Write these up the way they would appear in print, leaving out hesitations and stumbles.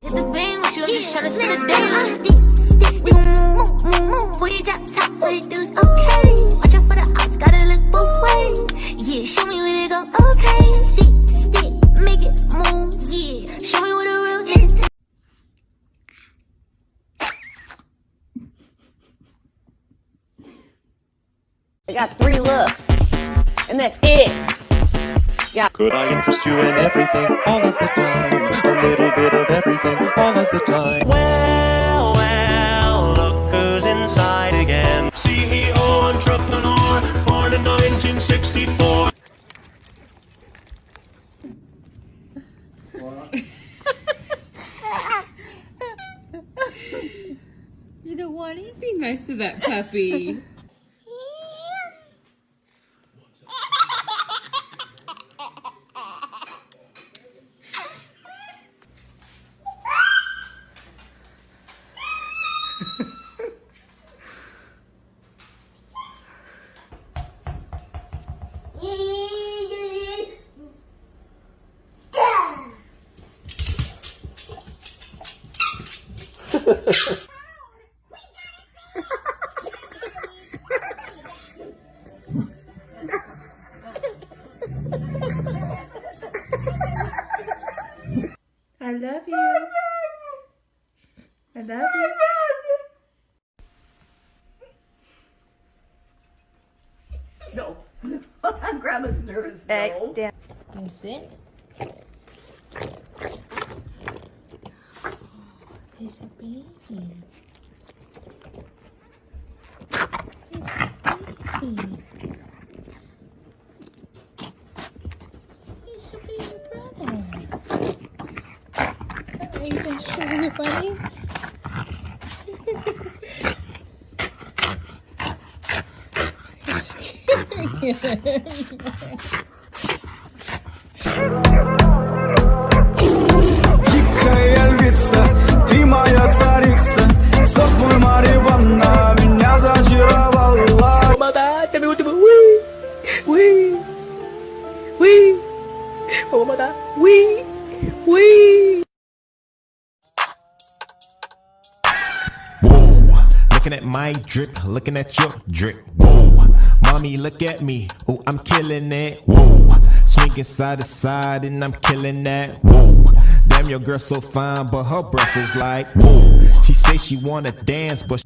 Hit the bang with you, I'm just tryna spin a dance. Stick, move, before you drop top, what it do is okay. Watch out for the odds, gotta look both ways. Yeah, show me where they go, okay. Stick, make it move, yeah. Show me what a real nigga. I got 3 looks, and that's it. Yeah. Could I interest you in everything, all of the time? A little bit of everything, all of the time. Well, look who's inside again. CEO, entrepreneur, born in 1964. You don't want to be nice to that puppy. I love you. I love you. No. Grandma's nervous. No. You sit. He's a baby. He's a baby. He's a baby brother. Are you gonna show your buddy? You're scaring him. Тихая львица, ты моя царица, сопли Мариванна меня зачаровала. Whoa, looking at my drip, looking at your drip. Whoa, mommy, look at me. Oh, I'm killing it. Whoa, swinging side to side and I'm killing that. Whoa, damn, your girl so fine, but her breath is like whoa. She say she wanna dance, but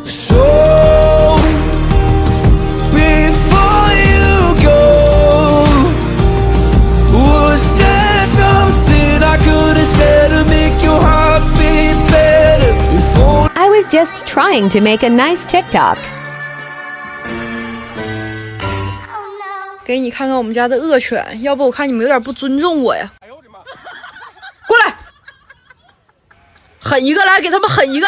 So before you go, was there something I could have said to make your heart beat better? Before I was just trying to make a nice TikTok. 给你看看我们家的恶犬，要不我看你们有点不尊重我呀。过来，狠一个，来给他们狠一个。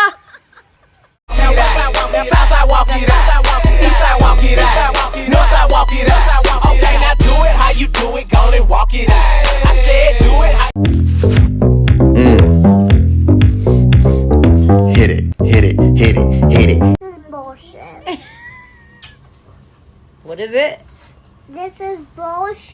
Hit it, hit it, hit it, hit it. This is bullshit. What is it? This is bullshit.